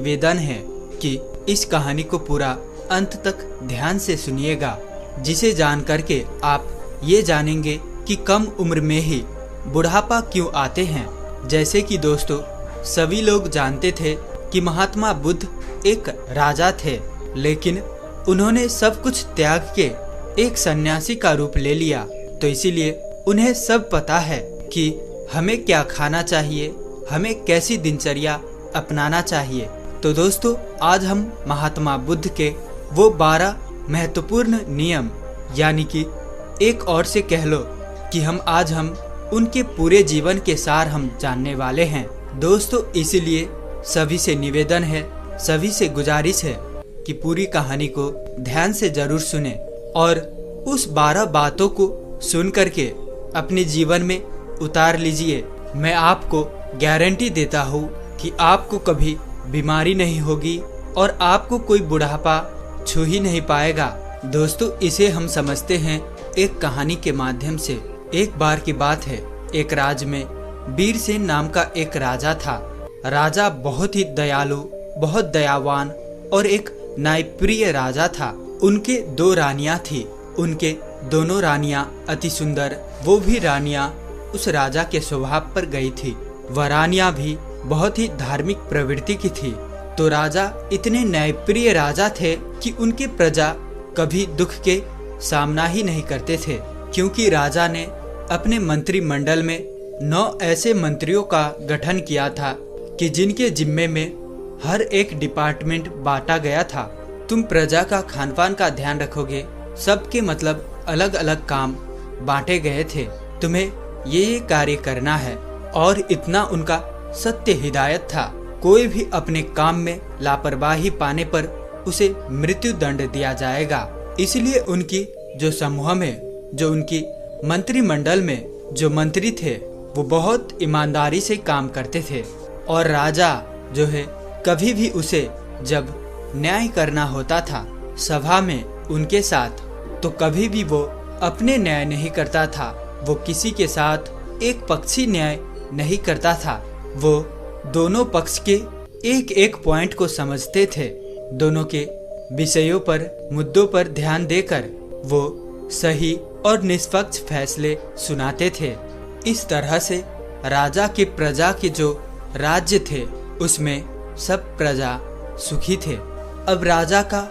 निवेदन है कि इस कहानी को पूरा अंत तक ध्यान से सुनिएगा, जिसे जान करके आप ये जानेंगे कि कम उम्र में ही बुढ़ापा क्यों आते हैं। जैसे कि दोस्तों, सभी लोग जानते थे कि महात्मा बुद्ध एक राजा थे, लेकिन उन्होंने सब कुछ त्याग के एक सन्यासी का रूप ले लिया। तो इसीलिए उन्हें सब पता है कि हमें क्या खाना चाहिए, हमें कैसी दिनचर्या अपनाना चाहिए। तो दोस्तों, आज हम महात्मा बुद्ध के वो 12 महत्वपूर्ण नियम, यानी कि एक और से कह लो कि आज हम उनके पूरे जीवन के सार हम जानने वाले हैं। दोस्तों, इसीलिए सभी से निवेदन है, सभी से गुजारिश है कि पूरी कहानी को ध्यान से जरूर सुने और उस 12 बातों को सुन करके अपने जीवन में उतार लीजिए। मैं आपको गारंटी देता हूँ कि आपको कभी बीमारी नहीं होगी और आपको कोई बुढ़ापा छू ही नहीं पाएगा। दोस्तों, इसे हम समझते हैं एक कहानी के माध्यम से। एक बार की बात है, एक राज्य में वीरसेन नाम का एक राजा था। राजा बहुत ही दयालु, बहुत दयावान और एक न्यायप्रिय राजा था। उनके 2 रानियां थी। उनके दोनों रानियां अति सुंदर, वो भी रानियां उस राजा के स्वभाव पर गई थी। वह रानियां भी बहुत ही धार्मिक प्रवृत्ति की थी। तो राजा इतने न्यायप्रिय राजा थे कि उनकी प्रजा कभी दुख के सामना ही नहीं करते थे, क्योंकि राजा ने अपने मंत्रिमंडल में 9 ऐसे मंत्रियों का गठन किया था कि जिनके जिम्मे में हर एक डिपार्टमेंट बांटा गया था। तुम प्रजा का खान पान का ध्यान रखोगे, सबके मतलब अलग अलग काम बांटे गए थे। तुम्हें ये कार्य करना है, और इतना उनका सत्य हिदायत था। कोई भी अपने काम में लापरवाही पाने पर उसे मृत्यु दंड दिया जाएगा। इसलिए उनकी जो समूह में, जो उनकी मंत्रिमंडल में जो मंत्री थे, वो बहुत ईमानदारी से काम करते थे। और राजा जो है, कभी भी उसे जब न्याय करना होता था सभा में उनके साथ, तो कभी भी वो अपने न्याय नहीं करता था। वो किसी के साथ एक पक्षी न्याय नहीं करता था। वो दोनों पक्ष के एक एक पॉइंट को समझते थे। दोनों के विषयों पर, मुद्दों पर ध्यान देकर वो सही और निष्पक्ष फैसले सुनाते थे। इस तरह से राजा के प्रजा के जो राज्य थे, उसमें सब प्रजा सुखी थे। अब राजा का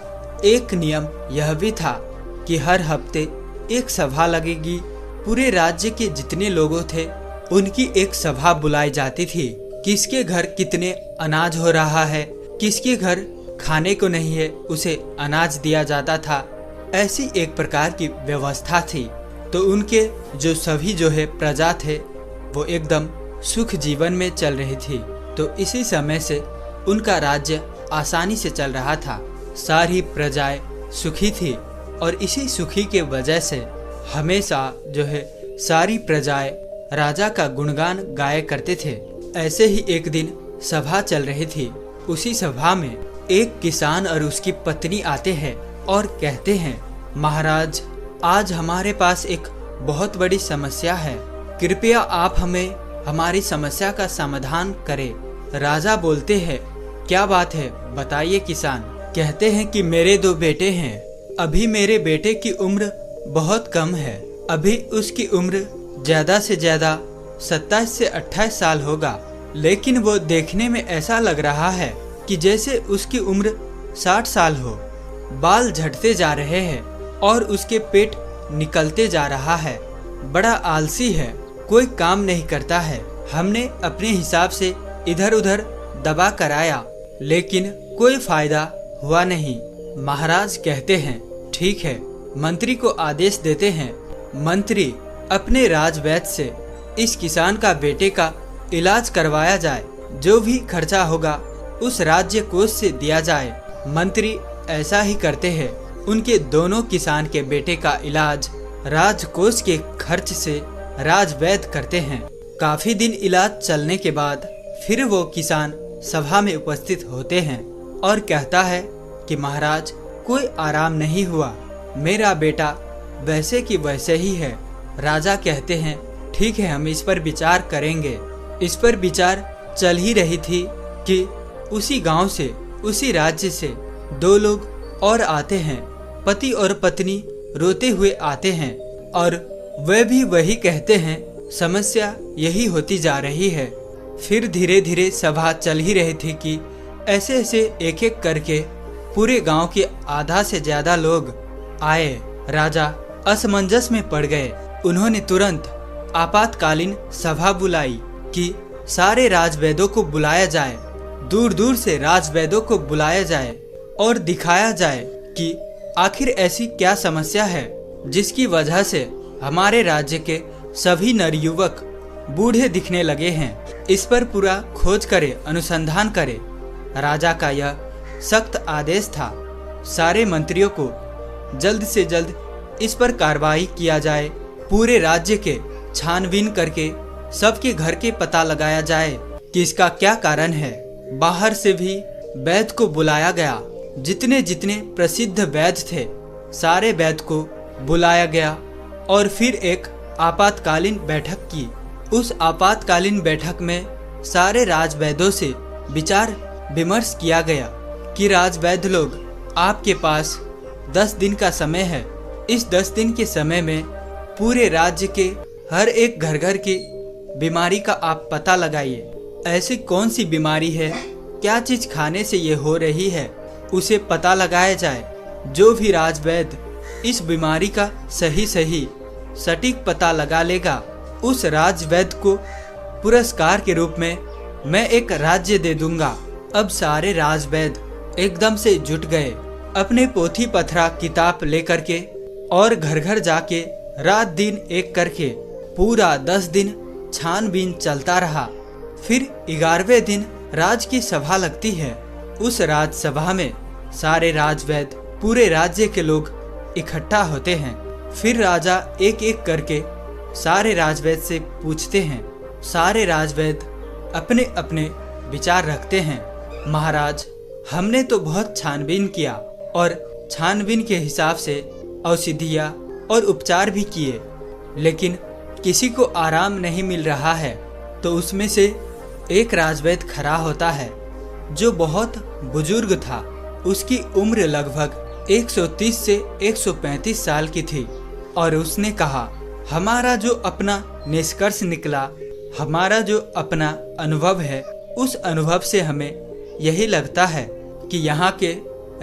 एक नियम यह भी था कि हर हफ्ते एक सभा लगेगी। पूरे राज्य के जितने लोगों थे, उनकी एक सभा बुलाई जाती थी। किसके घर कितने अनाज हो रहा है, किसके घर खाने को नहीं है, उसे अनाज दिया जाता था। ऐसी एक प्रकार की व्यवस्था थी। तो उनके जो सभी जो है प्रजा थे, वो एकदम सुख जीवन में चल रही थी। तो इसी समय से उनका राज्य आसानी से चल रहा था। सारी प्रजाएं सुखी थी, और इसी सुखी के वजह से हमेशा जो है सारी प्रजाएं राजा का गुणगान गाया करते थे। ऐसे ही एक दिन सभा चल रही थी। उसी सभा में एक किसान और उसकी पत्नी आते हैं और कहते हैं, महाराज, आज हमारे पास एक बहुत बड़ी समस्या है। कृपया आप हमें हमारी समस्या का समाधान करें। राजा बोलते हैं, क्या बात है, बताइए किसान। कहते हैं कि मेरे 2 बेटे हैं। अभी मेरे बेटे की उम्र बहुत कम है। अभी उसकी उम्र ज्यादा से ज्यादा 27 से 28 साल होगा, लेकिन वो देखने में ऐसा लग रहा है कि जैसे उसकी उम्र 60 साल हो। बाल झड़ते जा रहे हैं और उसके पेट निकलते जा रहा है। बड़ा आलसी है, कोई काम नहीं करता है। हमने अपने हिसाब से इधर उधर दबा कराया, लेकिन कोई फायदा हुआ नहीं। महाराज कहते हैं, ठीक है। मंत्री को आदेश देते हैं। मंत्री अपने राजवैद्य से इस किसान का बेटे का इलाज करवाया जाए। जो भी खर्चा होगा उस राज्य कोष से दिया जाए। मंत्री ऐसा ही करते हैं। उनके दोनों किसान के बेटे का इलाज राजकोष के खर्च से राजवैद्य करते हैं। काफी दिन इलाज चलने के बाद फिर वो किसान सभा में उपस्थित होते हैं और कहता है कि महाराज, कोई आराम नहीं हुआ। मेरा बेटा वैसे की वैसे ही है। राजा कहते हैं, ठीक है, हम इस पर विचार करेंगे। इस पर विचार चल ही रही थी कि उसी गांव से उसी राज्य से 2 लोग और आते हैं। पति और पत्नी रोते हुए आते हैं और वे भी वही कहते हैं, समस्या यही होती जा रही है। फिर धीरे धीरे सभा चल ही रही थी कि ऐसे ऐसे एक एक करके पूरे गांव के आधा से ज्यादा लोग आए। राजा असमंजस में पड़ गए। उन्होंने तुरंत आपातकालीन सभा बुलाई कि सारे राजवैद्यों को बुलाया जाए, दूर दूर से राजवैद्यों को बुलाया जाए और दिखाया जाए कि आखिर ऐसी क्या समस्या है जिसकी वजह से हमारे राज्य के सभी नवयुवक बूढ़े दिखने लगे हैं। इस पर पूरा खोज करे, अनुसंधान करे। राजा का यह सख्त आदेश था। सारे मंत्रियों को जल्द से जल्द इस पर कार्रवाई किया जाए। पूरे राज्य के छानबीन करके सबके घर के पता लगाया जाए कि इसका क्या कारण है। बाहर से भी वैद्य को बुलाया गया। जितने जितने प्रसिद्ध वैद्य थे सारे वैद्य को बुलाया गया और फिर एक आपातकालीन बैठक की। उस आपातकालीन बैठक में सारे राजवैद्यों से विचार विमर्श किया गया कि राजवैद्य लोग, आपके पास 10 दिन का समय है। इस 10 दिन के समय में पूरे राज्य के हर एक घर घर की बीमारी का आप पता लगाइए। ऐसी कौन सी बीमारी है, क्या चीज खाने से ये हो रही है, उसे पता लगाया जाए। जो भी राजवैद्य इस बीमारी का सही सटीक पता लगा लेगा, उस राजवैद्य को पुरस्कार के रूप में मैं एक राज्य दे दूंगा। अब सारे राजवैद्य एकदम से जुट गए, अपने पोथी पथरा किताब लेकर के, और घर घर जाके रात दिन एक करके पूरा 10 दिन छानबीन चलता रहा। फिर 11वें दिन राज की सभा लगती है। उस राजसभा में सारे राजवैद्य, पूरे राज्य के लोग इकट्ठा होते हैं। फिर राजा एक एक करके सारे राजवैद्य से पूछते हैं। सारे राजवैद्य अपने अपने विचार रखते हैं। महाराज, हमने तो बहुत छानबीन किया और छानबीन के हिसाब से औषधियाँ और उपचार भी किए, लेकिन किसी को आराम नहीं मिल रहा है। तो उसमें से एक राजवैद्य खड़ा होता है जो बहुत बुजुर्ग था। उसकी उम्र लगभग 130 से 135 साल की थी और उसने कहा, हमारा जो अपना निष्कर्ष निकला, हमारा जो अपना अनुभव है, उस अनुभव से हमें यही लगता है कि यहाँ के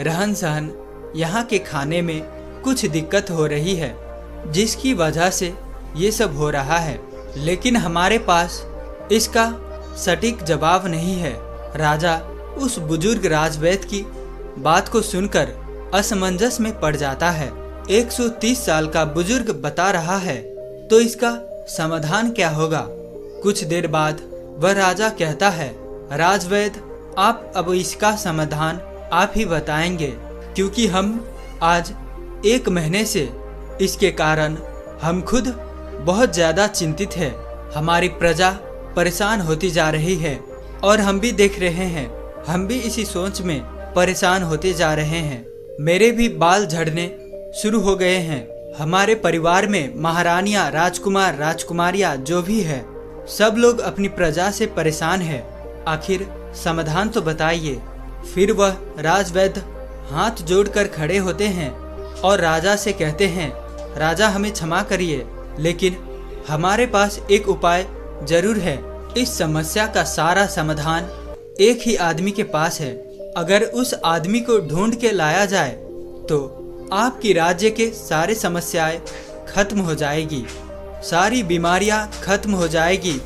रहन सहन, यहाँ के खाने में कुछ दिक्कत हो रही है, जिसकी वजह से ये सब हो रहा है, लेकिन हमारे पास इसका सटीक जवाब नहीं है। राजा उस बुजुर्ग राजवैद्य की बात को सुनकर असमंजस में पड़ जाता है। 130 साल का बुजुर्ग बता रहा है तो इसका समाधान क्या होगा। कुछ देर बाद वह राजा कहता है, राजवैद्य, आप अब इसका समाधान आप ही बताएंगे, क्योंकि हम आज 1 महीने से इसके कारण हम खुद बहुत ज्यादा चिंतित है। हमारी प्रजा परेशान होती जा रही है और हम भी देख रहे हैं, हम भी इसी सोच में परेशान होते जा रहे हैं। मेरे भी बाल झड़ने शुरू हो गए हैं। हमारे परिवार में महारानियां, राजकुमार, राजकुमारियां जो भी है, सब लोग अपनी प्रजा से परेशान है। आखिर समाधान तो बताइए। फिर वह राजवैद्य हाथ जोड़कर खड़े होते हैं और राजा से कहते हैं, राजा हमें क्षमा करिए, लेकिन हमारे पास एक उपाय जरूर है। इस समस्या का सारा समाधान एक ही आदमी के पास है। अगर उस आदमी को ढूंढ के लाया जाए तो आपकी राज्य के सारे समस्याएं खत्म हो जाएगी, सारी बीमारियां खत्म हो जाएगी।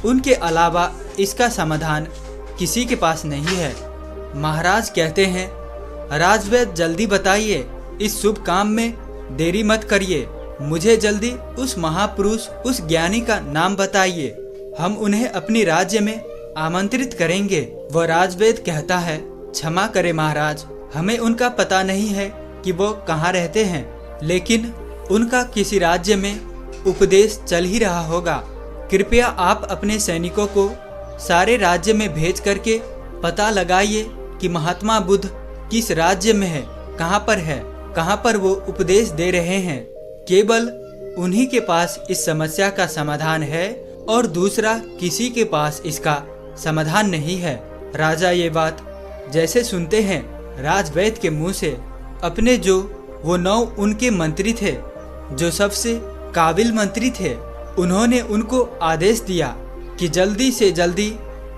उनके अलावा इसका समाधान किसी के पास नहीं है। महाराज कहते हैं, राजवैद्य जल्दी बताइए, इस शुभ काम में देरी मत करिए। मुझे जल्दी उस महापुरुष, उस ज्ञानी का नाम बताइए, हम उन्हें अपनी राज्य में आमंत्रित करेंगे। वह राजवैद्य कहता है, क्षमा करें महाराज, हमें उनका पता नहीं है कि वो कहाँ रहते हैं, लेकिन उनका किसी राज्य में उपदेश चल ही रहा होगा। कृपया आप अपने सैनिकों को सारे राज्य में भेज करके पता लगाइए कि महात्मा बुद्ध किस राज्य में है, कहाँ पर वो उपदेश दे रहे हैं। केवल उन्हीं के पास इस समस्या का समाधान है और दूसरा किसी के पास इसका समाधान नहीं है। राजा ये बात जैसे सुनते हैं राजवैद्य के मुंह से, अपने जो वो 9 उनके मंत्री थे, जो सबसे काबिल मंत्री थे, उन्होंने उनको आदेश दिया कि जल्दी से जल्दी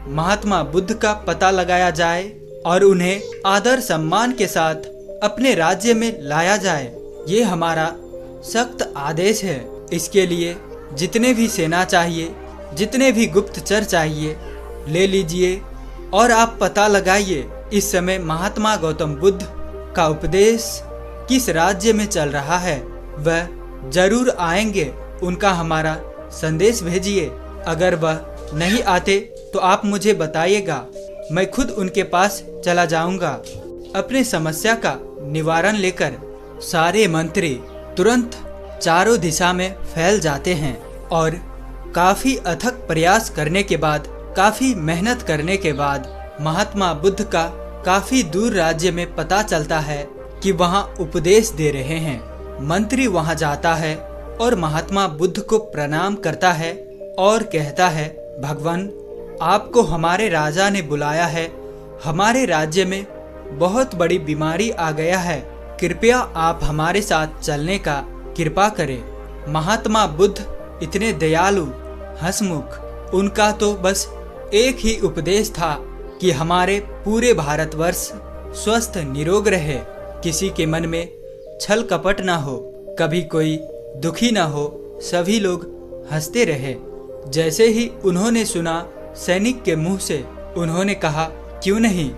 महात्मा बुद्ध का पता लगाया जाए और उन्हें आदर सम्मान के साथ अपने राज्य में लाया जाए। ये हमारा सख्त आदेश है। इसके लिए जितने भी सेना चाहिए, जितने भी गुप्तचर चाहिए, ले लीजिए और आप पता लगाइए इस समय महात्मा गौतम बुद्ध का उपदेश किस राज्य में चल रहा है। वह जरूर आएंगे, उनका हमारा संदेश भेजिए। अगर वह नहीं आते तो आप मुझे बताइएगा, मैं खुद उनके पास चला जाऊंगा। अपने समस्या का निवारण लेकर सारे मंत्री तुरंत चारों दिशा में फैल जाते हैं और काफी अथक प्रयास करने के बाद, काफी मेहनत करने के बाद महात्मा बुद्ध का काफी दूर राज्य में पता चलता है कि वहां उपदेश दे रहे हैं। मंत्री वहां जाता है और महात्मा बुद्ध को प्रणाम करता है और कहता है, भगवान, आपको हमारे राजा ने बुलाया है। हमारे राज्य में बहुत बड़ी बीमारी आ गया है, कृपया आप हमारे साथ चलने का कृपा करें। महात्मा बुद्ध इतने दयालु, हंसमुख, उनका तो बस एक ही उपदेश था कि हमारे पूरे भारतवर्ष स्वस्थ निरोग रहे, किसी के मन में छल कपट ना हो, कभी कोई दुखी ना हो, सभी लोग हंसते रहे। जैसे ही उन्होंने सुना सैनिक के मुंह से, उन्होंने कहा, क्यों नहीं,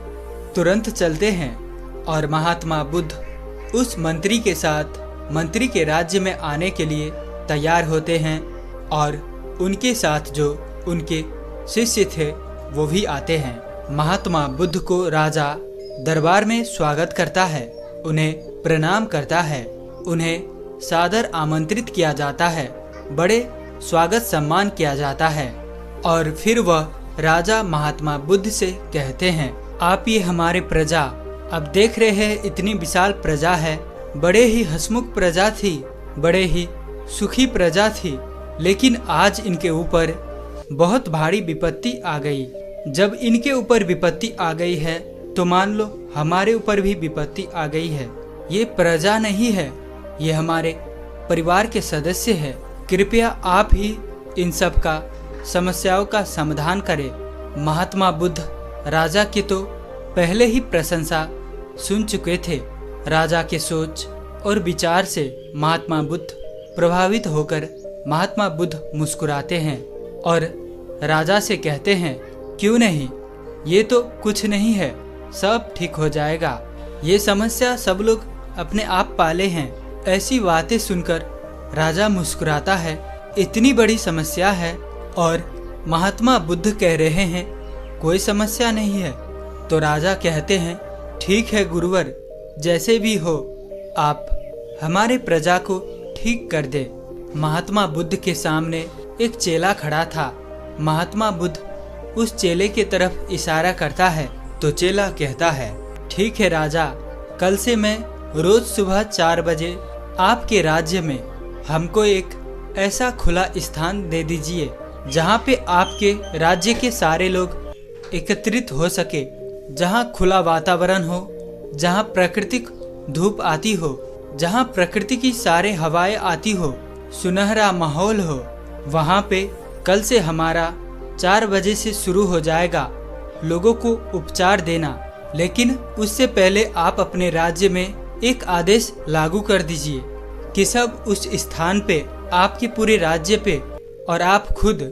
तुरंत चलते हैं। और महात्मा बुद्ध उस मंत्री के साथ मंत्री के राज्य में आने के लिए तैयार होते हैं और उनके साथ जो उनके शिष्य थे वो भी आते हैं। महात्मा बुद्ध को राजा दरबार में स्वागत करता है, उन्हें प्रणाम करता है, उन्हें सादर आमंत्रित किया जाता है, बड़े स्वागत सम्मान किया जाता है। और फिर वह राजा महात्मा बुद्ध से कहते हैं, आप ये हमारे प्रजा, अब देख रहे हैं इतनी विशाल प्रजा है, बड़े ही हंसमुख प्रजा थी, बड़े ही सुखी प्रजा थी, लेकिन आज इनके ऊपर बहुत भारी विपत्ति आ गई। जब इनके ऊपर विपत्ति आ गई है तो मान लो हमारे ऊपर भी विपत्ति आ गई है। ये प्रजा नहीं है, ये हमारे परिवार के सदस्य है। कृपया आप ही इन सब का समस्याओं का समाधान करें। महात्मा बुद्ध राजा की तो पहले ही प्रशंसा सुन चुके थे। राजा के सोच और विचार से महात्मा बुद्ध प्रभावित होकर महात्मा बुद्ध मुस्कुराते हैं और राजा से कहते हैं, क्यों नहीं, ये तो कुछ नहीं है, सब ठीक हो जाएगा, ये समस्या सब लोग अपने आप पाले हैं। ऐसी बातें सुनकर राजा मुस्कुराता है, इतनी बड़ी समस्या है और महात्मा बुद्ध कह रहे हैं कोई समस्या नहीं है। तो राजा कहते हैं, ठीक है गुरुवर, जैसे भी हो आप हमारे प्रजा को ठीक कर दे। महात्मा बुद्ध के सामने एक चेला खड़ा था। महात्मा बुद्ध उस चेले के तरफ इशारा करता है तो चेला कहता है, ठीक है राजा, कल से मैं रोज सुबह 4 बजे आपके राज्य में हमको एक ऐसा खुला स्थान दे दीजिए जहाँ पे आपके राज्य के सारे लोग एकत्रित हो सके, जहाँ खुला वातावरण हो, जहाँ प्राकृतिक धूप आती हो, जहाँ प्रकृति की सारे हवाएं आती हो, सुनहरा माहौल हो। वहाँ पे कल से हमारा 4 बजे से शुरू हो जाएगा लोगों को उपचार देना, लेकिन उससे पहले आप अपने राज्य में एक आदेश लागू कर दीजिए कि सब उस स्थान पे, आपके पूरे राज्य पे और आप खुद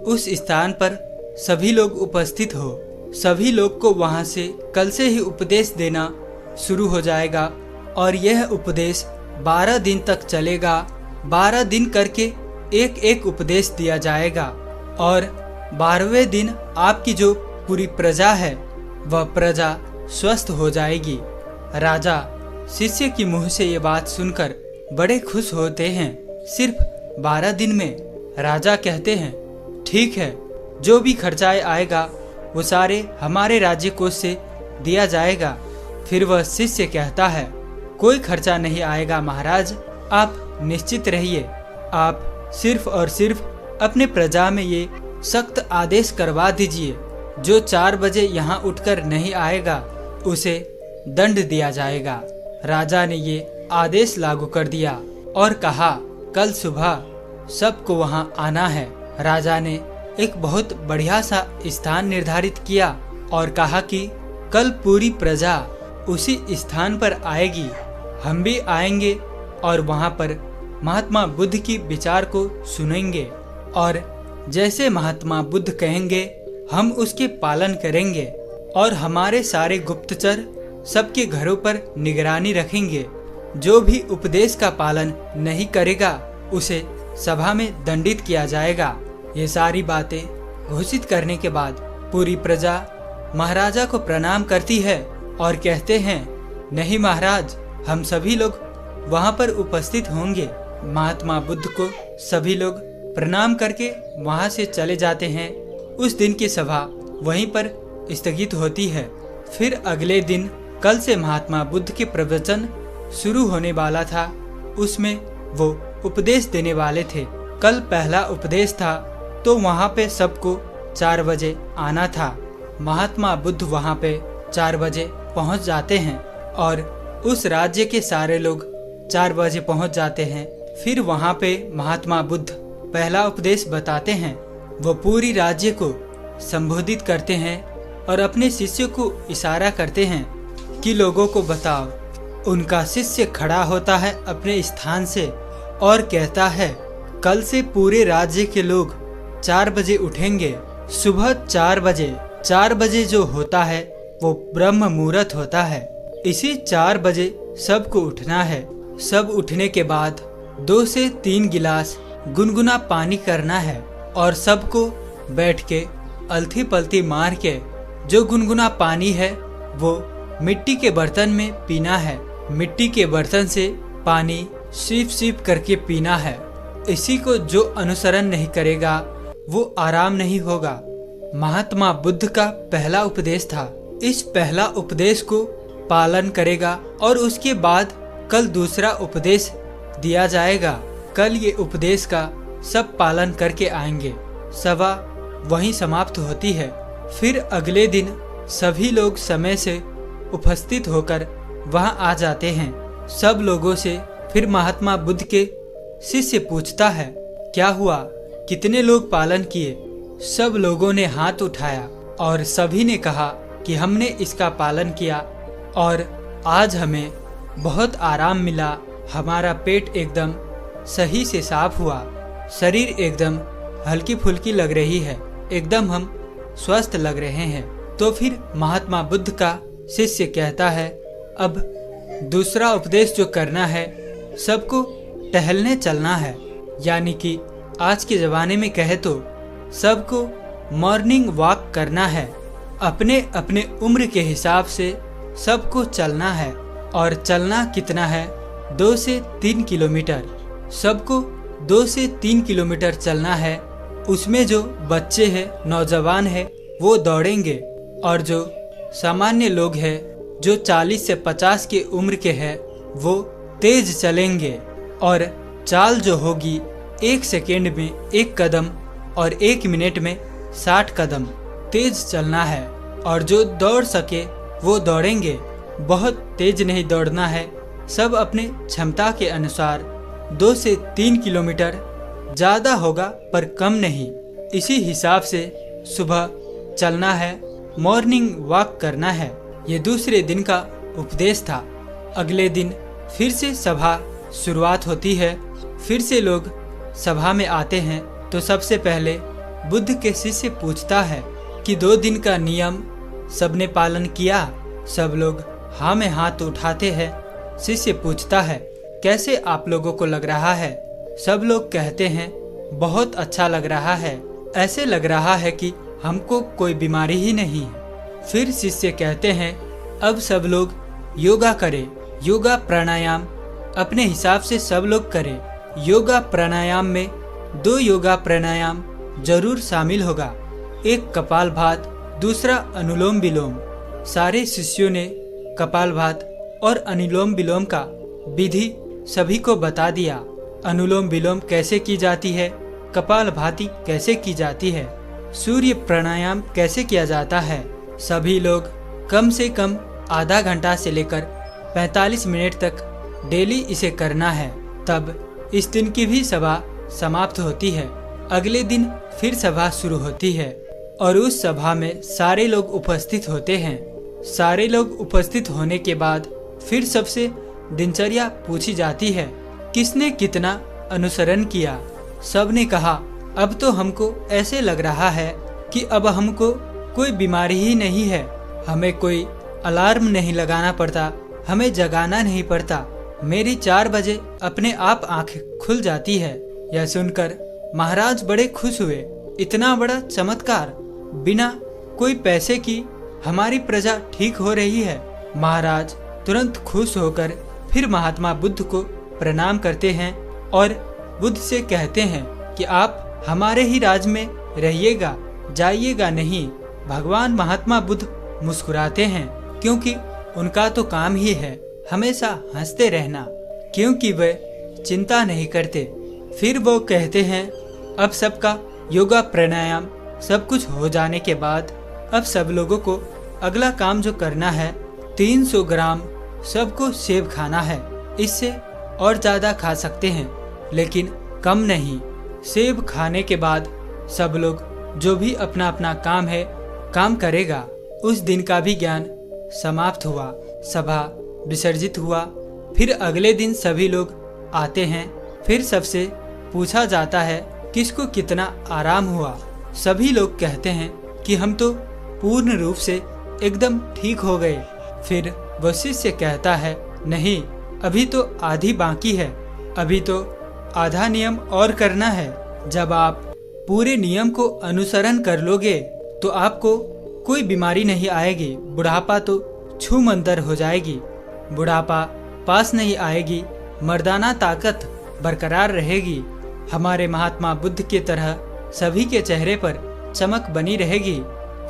उस स्थान पर सभी लोग उपस्थित हो। सभी लोग को वहाँ से कल से ही उपदेश देना शुरू हो जाएगा और यह उपदेश 12 दिन तक चलेगा। 12 दिन करके एक एक उपदेश दिया जाएगा और 12वें दिन आपकी जो पूरी प्रजा है वह प्रजा स्वस्थ हो जाएगी। राजा शिष्य की मुंह से ये बात सुनकर बड़े खुश होते हैं। सिर्फ 12 दिन में राजा कहते हैं, ठीक है, जो भी खर्चाए आएगा वो सारे हमारे राज्य कोष से दिया जाएगा। फिर वह शिष्य कहता है, कोई खर्चा नहीं आएगा महाराज, आप निश्चित रहिए। आप सिर्फ और सिर्फ अपने प्रजा में ये सख्त आदेश करवा दीजिए, जो 4 बजे यहाँ उठकर नहीं आएगा उसे दंड दिया जाएगा। राजा ने ये आदेश लागू कर दिया और कहा कल सुबह सबको वहां आना है। राजा ने एक बहुत बढ़िया सा स्थान निर्धारित किया और कहा कि कल पूरी प्रजा उसी स्थान पर आएगी, हम भी आएंगे और वहां पर महात्मा बुद्ध की विचार को सुनेंगे और जैसे महात्मा बुद्ध कहेंगे हम उसके पालन करेंगे और हमारे सारे गुप्तचर सबके घरों पर निगरानी रखेंगे। जो भी उपदेश का पालन नहीं करेगा उसे सभा में दंडित किया जाएगा। ये सारी बातें घोषित करने के बाद पूरी प्रजा महाराजा को प्रणाम करती है और कहते हैं नहीं महाराज, हम सभी लोग वहां पर उपस्थित होंगे। महात्मा बुद्ध को सभी लोग प्रणाम करके वहां से चले जाते हैं। उस दिन की सभा वहीं पर स्थगित होती है। फिर अगले दिन कल से महात्मा बुद्ध के प्रवचन शुरू होने वाला था। उसमें वो उपदेश देने वाले थे। कल पहला उपदेश था तो वहां पे सबको 4 बजे आना था। महात्मा बुद्ध वहां पे 4 बजे पहुंच जाते हैं और उस राज्य के सारे लोग 4 बजे पहुंच जाते हैं। फिर वहां पे महात्मा बुद्ध पहला उपदेश बताते हैं। वो पूरी राज्य को संबोधित करते हैं और अपने शिष्य को इशारा करते हैं कि लोगों को बताओ। उनका शिष्य खड़ा होता है अपने स्थान से और कहता है कल से पूरे राज्य के लोग 4 बजे उठेंगे। सुबह 4 बजे 4 बजे जो होता है वो ब्रह्म मुहूर्त होता है। इसी 4 बजे सबको उठना है। सब उठने के बाद 2 से 3 गिलास गुनगुना पानी करना है और सबको बैठ के अलथी पलथी मार के जो गुनगुना पानी है वो मिट्टी के बर्तन में पीना है। मिट्टी के बर्तन से पानी सीप सीप करके पीना है। इसी को जो अनुसरण नहीं करेगा वो आराम नहीं होगा। महात्मा बुद्ध का पहला उपदेश था। इस पहला उपदेश को पालन करेगा और उसके बाद कल दूसरा उपदेश दिया जाएगा। कल ये उपदेश का सब पालन करके आएंगे। सभा वहीं समाप्त होती है। फिर अगले दिन सभी लोग समय से उपस्थित होकर वहां आ जाते हैं। सब लोगों से फिर महात्मा बुद्ध के शिष्य पूछता है क्या हुआ, कितने लोग पालन किए। सब लोगों ने हाथ उठाया और सभी ने कहा कि हमने इसका पालन किया और आज हमें बहुत आराम मिला। हमारा पेट एकदम सही से साफ हुआ, शरीर एकदम हल्की फुल्की लग रही है, एकदम हम स्वस्थ लग रहे हैं। तो फिर महात्मा बुद्ध का शिष्य कहता है अब दूसरा उपदेश जो करना है, सबको टहलने चलना है। यानी कि आज के ज़माने में कहे तो सबको मॉर्निंग वॉक करना है। अपने अपने उम्र के हिसाब से सबको चलना है और चलना कितना है, 2 से 3 किलोमीटर। सबको 2 से 3 किलोमीटर चलना है। उसमें जो बच्चे हैं, नौजवान हैं, वो दौड़ेंगे और जो सामान्य लोग हैं जो 40 से 50 की उम्र के हैं वो तेज चलेंगे। और चाल जो होगी 1 सेकेंड में 1 कदम और 1 मिनट में 60 कदम तेज चलना है। और जो दौड़ सके वो दौड़ेंगे। बहुत तेज नहीं दौड़ना है, सब अपने क्षमता के अनुसार 2 से 3 किलोमीटर, ज़्यादा होगा पर कम नहीं। इसी हिसाब से सुबह चलना है, मॉर्निंग वॉक करना है। ये दूसरे दिन का उपदेश था। अगले दिन फिर से सभा शुरुआत होती है। फिर से लोग सभा में आते हैं तो सबसे पहले बुद्ध के शिष्य पूछता है कि 2 दिन का नियम सबने पालन किया। सब लोग हाँ में हाथ उठाते हैं। शिष्य पूछता है कैसे आप लोगों को लग रहा है। सब लोग कहते हैं बहुत अच्छा लग रहा है, ऐसे लग रहा है कि हमको कोई बीमारी ही नहीं है। फिर शिष्य कहते हैं अब सब लोग योगा करें। योगा प्राणायाम अपने हिसाब से सब लोग करें। योगा प्राणायाम में 2 योगा प्राणायाम जरूर शामिल होगा, एक कपालभात, दूसरा अनुलोम विलोम। सारे शिष्यों ने कपालभात और अनुलोम विलोम का विधि सभी को बता दिया। अनुलोम विलोम कैसे की जाती है, कपालभाति कैसे की जाती है, सूर्य प्राणायाम कैसे किया जाता है। सभी लोग कम से कम आधा घंटा से लेकर 45 मिनट तक डेली इसे करना है। तब इस दिन की भी सभा समाप्त होती है। अगले दिन फिर सभा शुरू होती है और उस सभा में सारे लोग उपस्थित होते हैं। सारे लोग उपस्थित होने के बाद फिर सबसे दिनचर्या पूछी जाती है, किसने कितना अनुसरण किया। सब ने कहा, अब तो हमको ऐसे लग रहा है कि अब हमको कोई बीमारी ही नहीं है, हमें कोई अलार्म नहीं लगाना पड़ता, हमें जगाना नहीं पड़ता, मेरी 4 बजे अपने आप आंख खुल जाती है। यह सुनकर महाराज बड़े खुश हुए। इतना बड़ा चमत्कार, बिना कोई पैसे की हमारी प्रजा ठीक हो रही है। महाराज तुरंत खुश होकर फिर महात्मा बुद्ध को प्रणाम करते हैं और बुद्ध से कहते हैं कि आप हमारे ही राज में रहिएगा, जाइएगा नहीं। भगवान महात्मा बुद्ध मुस्कुराते हैं, क्योंकि उनका तो काम ही है हमेशा हंसते रहना, क्योंकि वे चिंता नहीं करते। फिर वो कहते हैं, अब सबका योगा प्राणायाम सब कुछ हो जाने के बाद अब सब लोगों को अगला काम जो करना है, 300 ग्राम सबको सेब खाना है। इससे और ज़्यादा खा सकते हैं, लेकिन कम नहीं। सेब खाने के बाद सब लोग जो भी अपना अपना काम है काम करेगा। उस दिन का भी ज्ञान समाप्त हुआ, सभा विसर्जित हुआ। फिर अगले दिन सभी लोग आते हैं। फिर सबसे पूछा जाता है किसको कितना आराम हुआ। सभी लोग कहते हैं कि हम तो पूर्ण रूप से एकदम ठीक हो गए। फिर वो शिष्य कहता है, नहीं, अभी तो आधी बाकी है, अभी तो आधा नियम और करना है। जब आप पूरे नियम को अनुसरण कर लोगे तो आपको कोई बीमारी नहीं आएगी। बुढ़ापा तो छूमंतर हो जाएगी, बुढ़ापा पास नहीं आएगी, मर्दाना ताकत बरकरार रहेगी। हमारे महात्मा बुद्ध की तरह सभी के चेहरे पर चमक बनी रहेगी।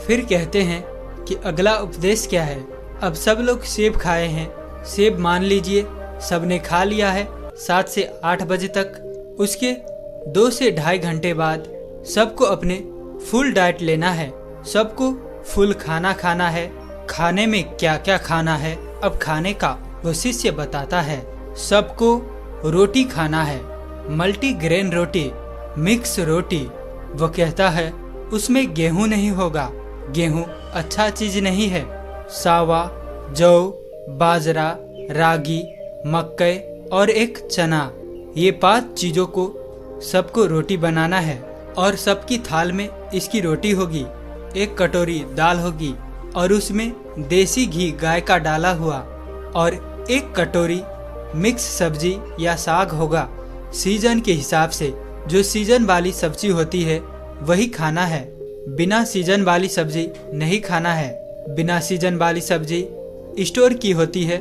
फिर कहते हैं कि अगला उपदेश क्या है। अब सब लोग सेब खाए हैं, सेब मान लीजिए सबने खा लिया है 7 से 8 बजे तक। उसके 2 से ढाई घंटे बाद सबको अपने फुल डाइट लेना है, सबको फुल खाना खाना है। खाने में क्या क्या खाना है, अब खाने का वो शिष्य बताता है। सबको रोटी खाना है, मल्टीग्रेन रोटी, मिक्स रोटी। वो कहता है उसमें गेहूं नहीं होगा, गेहूं अच्छा चीज नहीं है। सावा, जौ, बाजरा, रागी, मक्के और एक चना, ये 5 चीजों को सबको रोटी बनाना है और सबकी थाल में इसकी रोटी होगी। एक कटोरी दाल होगी और उसमें देसी घी गाय का डाला हुआ और एक कटोरी मिक्स सब्जी या साग होगा। सीजन के हिसाब से जो सीजन वाली सब्जी होती है वही खाना है, बिना सीजन वाली सब्जी नहीं खाना है। बिना सीजन वाली सब्जी स्टोर की होती है,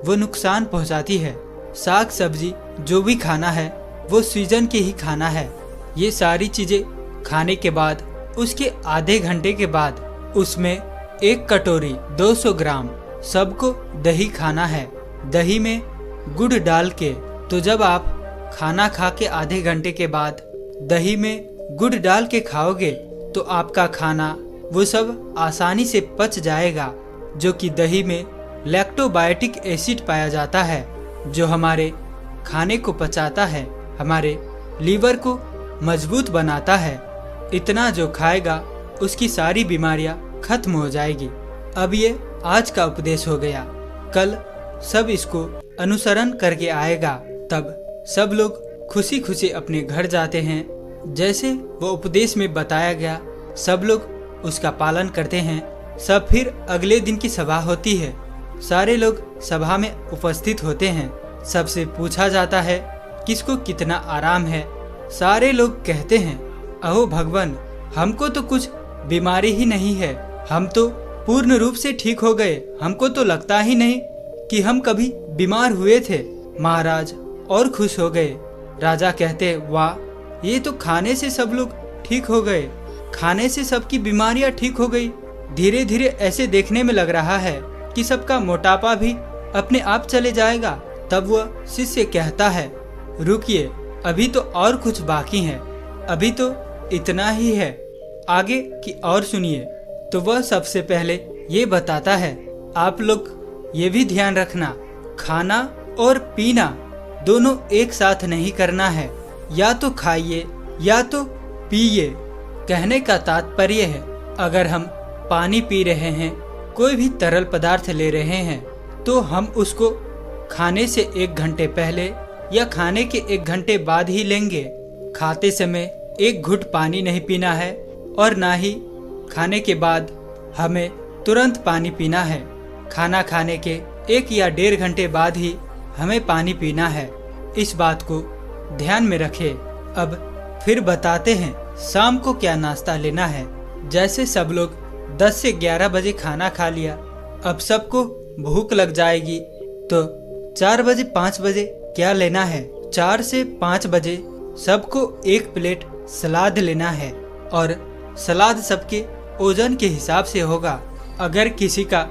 वो नुकसान पहुंचाती है। साग सब्जी जो भी खाना है वो सीजन के ही खाना है। ये सारी चीजें खाने के बाद उसके आधे घंटे के बाद उसमें एक कटोरी 200 ग्राम सबको दही खाना है। दही में गुड़ डाल के, तो जब आप खाना खा के आधे घंटे के बाद दही में गुड़ डाल के खाओगे तो आपका खाना वो सब आसानी से पच जाएगा, जो कि दही में लैक्टोबायोटिक एसिड पाया जाता है, जो हमारे खाने को पचाता है, हमारे लीवर को मजबूत बनाता है। इतना जो खाएगा उसकी सारी बीमारियां खत्म हो जाएगी। अब ये आज का उपदेश हो गया, कल सब इसको अनुसरण करके आएगा। तब सब लोग खुशी खुशी अपने घर जाते हैं। जैसे वो उपदेश में बताया गया सब लोग उसका पालन करते हैं। सब फिर अगले दिन की सभा होती है, सारे लोग सभा में उपस्थित होते हैं। सबसे पूछा जाता है किसको कितना आराम है। सारे लोग कहते हैं, अहो भगवान, हमको तो कुछ बीमारी ही नहीं है, हम तो पूर्ण रूप से ठीक हो गए, हमको तो लगता ही नहीं कि हम कभी बीमार हुए थे। महाराज और खुश हो गए। राजा कहते, वाह, ये तो खाने से सब लोग ठीक हो गए, खाने से सबकी बीमारियां ठीक हो गई। धीरे धीरे ऐसे देखने में लग रहा है कि सबका मोटापा भी अपने आप चले जाएगा। तब वह शिष्य कहता है, रुकिए, अभी तो और कुछ बाकी है, अभी तो इतना ही है, आगे की और सुनिए। तो वह सबसे पहले ये बताता है आप लोग ये भी ध्यान रखना, खाना और पीना दोनों एक साथ नहीं करना है। या तो खाइए या तो पिए। कहने का तात्पर्य है, अगर हम पानी पी रहे हैं, कोई भी तरल पदार्थ ले रहे हैं, तो हम उसको खाने से 1 घंटे पहले या खाने के 1 घंटे बाद ही लेंगे। खाते समय 1 घुट पानी नहीं पीना है और ना ही खाने के बाद हमें तुरंत पानी पीना है। खाना खाने के 1 या 1.5 घंटे बाद ही हमें पानी पीना है। इस बात को ध्यान में रखें। अब फिर बताते हैं शाम को क्या नाश्ता लेना है। जैसे सब लोग 10 से 11 बजे खाना खा लिया, अब सबको भूख लग जाएगी, तो 4 बजे 5 बजे क्या लेना है। 4 से 5 बजे सबको 1 प्लेट सलाद लेना है और सलाद सबके वजन के हिसाब से होगा। अगर किसी का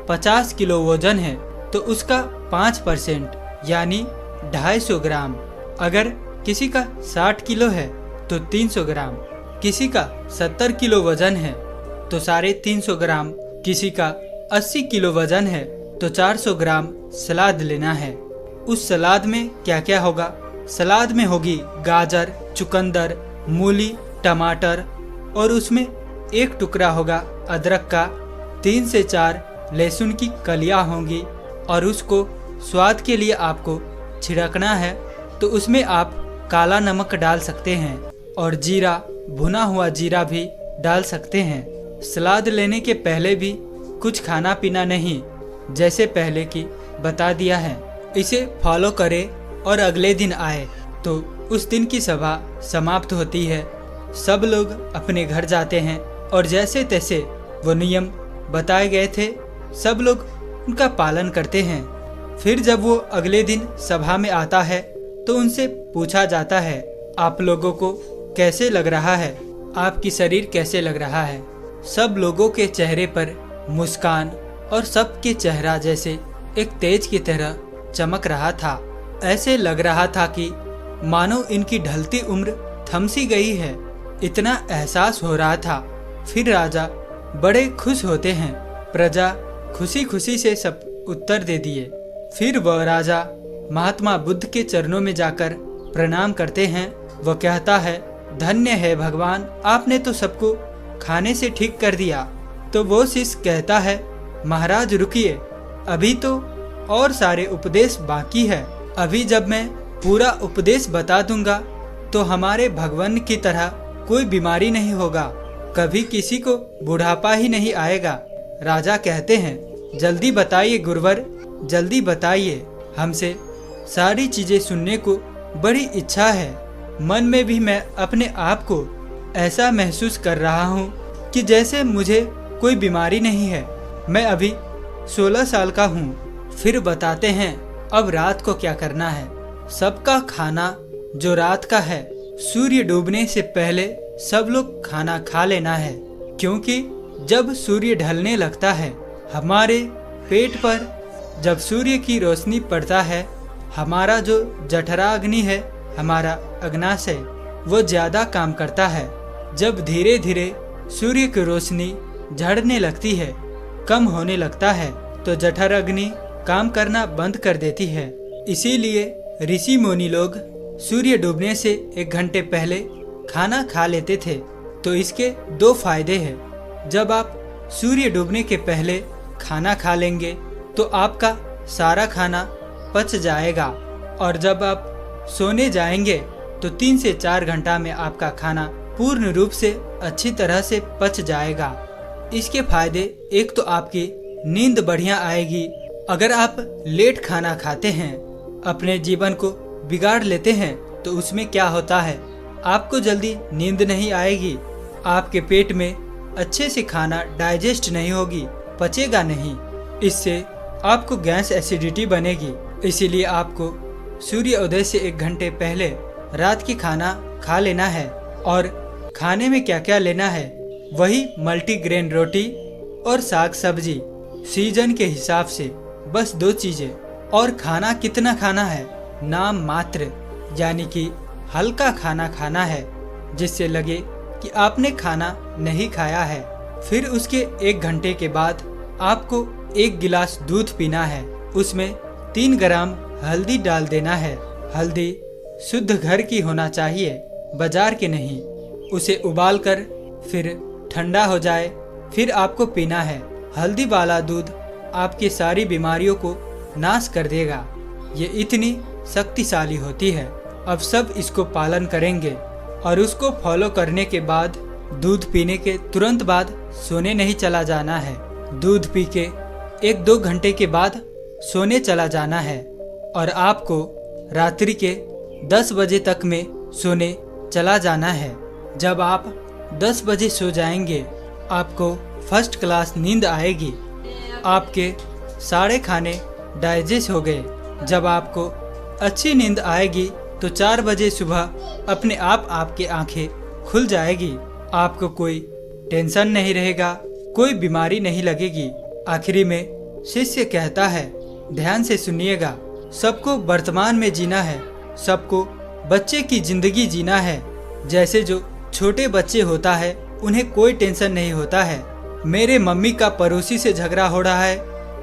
50 किलो वजन है तो उसका 5% यानी 250 ग्राम। अगर किसी का 60 किलो है तो 300 ग्राम। किसी का 70 किलो वजन है तो 350 ग्राम। किसी का 80 किलो वजन है तो 400 ग्राम सलाद लेना है। उस सलाद में क्या क्या होगा? सलाद में होगी गाजर, चुकंदर, मूली, टमाटर और उसमें 1 टुकड़ा होगा अदरक का, 3 से 4 लहसुन की कलियां होंगी और उसको स्वाद के लिए आपको छिड़कना है तो उसमें आप काला नमक डाल सकते हैं और जीरा, भुना हुआ जीरा भी डाल सकते हैं। सलाद लेने के पहले भी कुछ खाना पीना नहीं, जैसे पहले की बता दिया है। इसे फॉलो करें और अगले दिन आए तो उस दिन की सभा समाप्त होती है। सब लोग अपने घर जाते हैं और जैसे तैसे वो नियम बताए गए थे सब लोग उनका पालन करते हैं। फिर जब वो अगले दिन सभा में आता है तो उनसे पूछा जाता है, आप लोगों को कैसे लग रहा है? आपकी शरीर कैसे लग रहा है? सब लोगों के चेहरे पर मुस्कान और सबके चेहरा जैसे एक तेज की तरह चमक रहा था। ऐसे लग रहा था कि मानो इनकी ढलती उम्र थम सी गई है, इतना एहसास हो रहा था। फिर राजा बड़े खुश होते हैं। प्रजा खुशी खुशी से सब उत्तर दे दिए। फिर वह राजा महात्मा बुद्ध के चरणों में जाकर प्रणाम करते हैं। वह कहता है, धन्य है भगवान, आपने तो सबको खाने से ठीक कर दिया। तो वो शिष्य कहता है, महाराज रुकिए, अभी तो और सारे उपदेश बाकी है। अभी जब मैं पूरा उपदेश बता दूंगा तो हमारे भगवान की तरह कोई बीमारी नहीं होगा, कभी किसी को बुढ़ापा ही नहीं आएगा। राजा कहते हैं, जल्दी बताइए गुरुवर, जल्दी बताइए, हमसे सारी चीजें सुनने को बड़ी इच्छा है। मन में भी मैं अपने आप को ऐसा महसूस कर रहा हूँ कि जैसे मुझे कोई बीमारी नहीं है। मैं अभी 16 साल का हूँ। फिर बताते हैं अब रात को क्या करना है। सबका खाना जो रात का है, सूर्य डूबने से पहले सब लोग खाना खा लेना है, क्योंकि जब सूर्य ढलने लगता है हमारे पेट पर जब सूर्य की रोशनी पड़ता है, हमारा जो जठरा अग्नि है, हमारा अग्नाशय, वो ज्यादा काम करता है। जब धीरे धीरे सूर्य की रोशनी झड़ने लगती है, कम होने लगता है, तो जठर अग्नि काम करना बंद कर देती है। इसीलिए ऋषि मुनि लोग सूर्य डूबने से 1 घंटे पहले खाना खा लेते थे। तो इसके 2 फायदे हैं। जब आप सूर्य डूबने के पहले खाना खा लेंगे तो आपका सारा खाना पच जाएगा और जब आप सोने जाएंगे तो 3 से 4 घंटा में आपका खाना पूर्ण रूप से अच्छी तरह से पच जाएगा। इसके फायदे, एक तो आपकी नींद बढ़िया आएगी। अगर आप लेट खाना खाते हैं, अपने जीवन को बिगाड़ लेते हैं, तो उसमें क्या होता है, आपको जल्दी नींद नहीं आएगी, आपके पेट में अच्छे से खाना डाइजेस्ट नहीं होगी, पचेगा नहीं। इससे आपको गैस एसिडिटी बनेगी। इसीलिए आपको सूर्य उदय से 1 घंटे पहले रात की खाना खा लेना है। और खाने में क्या क्या लेना है, वही मल्टीग्रेन रोटी और साग सब्जी सीजन के हिसाब से, बस 2 चीजें। और खाना कितना खाना है, नाम मात्र, यानी कि हल्का खाना खाना है, जिससे लगे कि आपने खाना नहीं खाया है। फिर उसके 1 घंटे के बाद आपको 1 गिलास दूध पीना है। उसमें 3 ग्राम हल्दी डाल देना है। हल्दी शुद्ध घर की होना चाहिए, बाजार की नहीं। उसे उबाल कर फिर ठंडा हो जाए, फिर आपको पीना है। हल्दी वाला दूध आपकी सारी बीमारियों को नाश कर देगा। ये इतनी शक्तिशाली होती है। अब सब इसको पालन करेंगे और उसको फॉलो करने के बाद दूध पीने के तुरंत बाद सोने नहीं चला जाना है। दूध पी के 1-2 घंटे के बाद सोने चला जाना है और आपको रात्रि के 10 बजे तक में सोने चला जाना है। जब आप 10 बजे सो जाएंगे, आपको फर्स्ट क्लास नींद आएगी। आपके सारे खाने डाइजेस्ट हो गए। जब आपको अच्छी नींद आएगी तो 4 बजे सुबह अपने आप आपकी आंखें खुल जाएगी। आपको कोई टेंशन नहीं रहेगा, कोई बीमारी नहीं लगेगी। आखिरी में शिष्य कहता है, ध्यान से सुनिएगा, सबको वर्तमान में जीना है, सबको बच्चे की जिंदगी जीना है। जैसे जो छोटे बच्चे होता है उन्हें कोई टेंशन नहीं होता है। मेरे मम्मी का पड़ोसी से झगड़ा हो रहा है,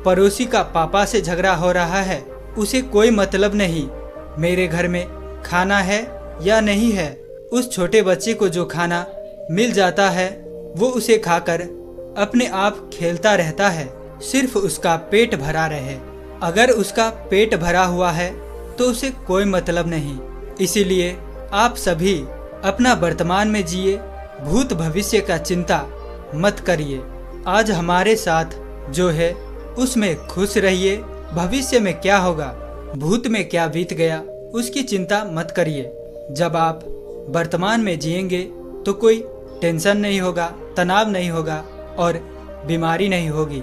पड़ोसी का पापा से झगड़ा हो रहा है, उसे कोई मतलब नहीं। मेरे घर में खाना है या नहीं है, उस छोटे बच्चे को जो खाना मिल जाता है वो उसे खाकर अपने आप खेलता रहता है, सिर्फ उसका पेट भरा रहे। अगर उसका पेट भरा हुआ है तो उसे कोई मतलब नहीं। इसीलिए आप सभी अपना वर्तमान में जिए, भूत भविष्य का चिंता मत करिए। आज हमारे साथ जो है उसमें खुश रहिए। भविष्य में क्या होगा, भूत में क्या बीत गया, उसकी चिंता मत करिए। जब आप वर्तमान में जिएंगे तो कोई टेंशन नहीं होगा, तनाव नहीं होगा और बीमारी नहीं होगी।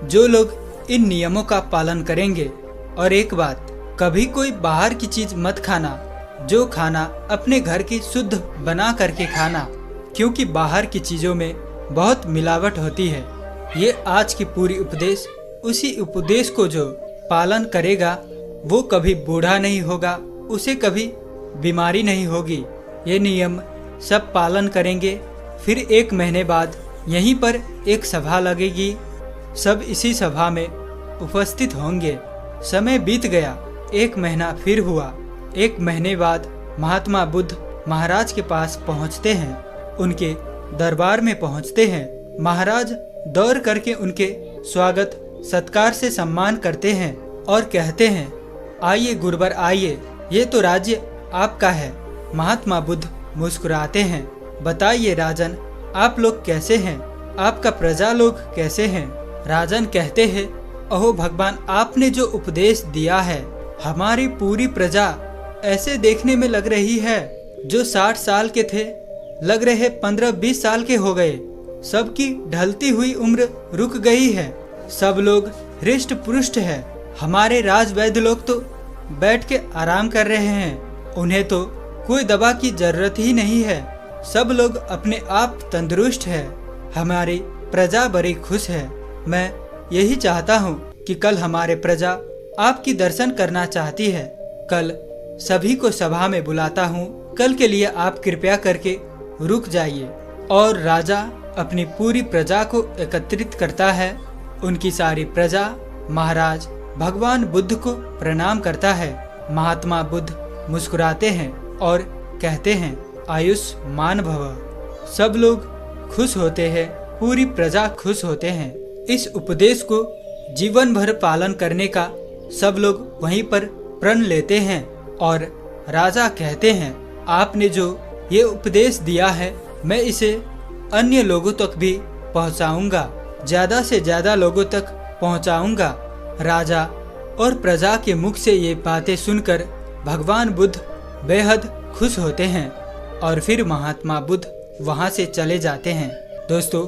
जो लोग इन नियमों का पालन करेंगे। और एक बात, कभी कोई बाहर की चीज मत खाना। जो खाना अपने घर की शुद्ध बना करके खाना, क्योंकि बाहर की चीजों में बहुत मिलावट होती है। ये आज की पूरी उपदेश, उसी उपदेश को जो पालन करेगा वो कभी बूढ़ा नहीं होगा, उसे कभी बीमारी नहीं होगी। ये नियम सब पालन करेंगे। फिर 1 महीने बाद यहीं पर एक सभा लगेगी, सब इसी सभा में उपस्थित होंगे। समय बीत गया, 1 महीना फिर हुआ। 1 महीने बाद महात्मा बुद्ध महाराज के पास पहुंचते हैं, उनके दरबार में पहुंचते हैं। महाराज दौड़ करके उनके स्वागत सत्कार से सम्मान करते हैं और कहते हैं, आइए गुरुवर आइए, ये तो राज्य आपका है। महात्मा बुद्ध मुस्कुराते हैं, बताइए राजन, आप लोग कैसे हैं, आपका प्रजा लोग कैसे हैं। राजन कहते हैं, अहो भगवान, आपने जो उपदेश दिया है, हमारी पूरी प्रजा ऐसे देखने में लग रही है जो 60 साल के थे, लग रहे 15-20 साल के हो गए। सबकी ढलती हुई उम्र रुक गई है, सब लोग हृष्ट पुष्ट है। हमारे राजवैद्य लोग तो बैठ के आराम कर रहे हैं, उन्हें तो कोई दवा की जरूरत ही नहीं है। सब लोग अपने आप तंदुरुस्त है, हमारी प्रजा बड़ी खुश है। मैं यही चाहता हूँ कि कल हमारे प्रजा आपकी दर्शन करना चाहती है। कल सभी को सभा में बुलाता हूँ, कल के लिए आप कृपया करके रुक जाइए। और राजा अपनी पूरी प्रजा को एकत्रित करता है। उनकी सारी प्रजा महाराज भगवान बुद्ध को प्रणाम करता है। महात्मा बुद्ध मुस्कुराते हैं और कहते हैं, आयुष्मान भव। सब लोग खुश होते हैं, पूरी प्रजा खुश होते हैं। इस उपदेश को जीवन भर पालन करने का सब लोग वहीं पर प्रण लेते हैं और राजा कहते हैं, आपने जो ये उपदेश दिया है, मैं इसे अन्य लोगों तक भी पहुंचाऊंगा, ज्यादा से ज्यादा लोगों तक पहुंचाऊंगा। राजा और प्रजा के मुख से ये बातें सुनकर भगवान बुद्ध बेहद खुश होते हैं और फिर महात्मा बुद्ध वहां से चले जाते हैं। दोस्तों,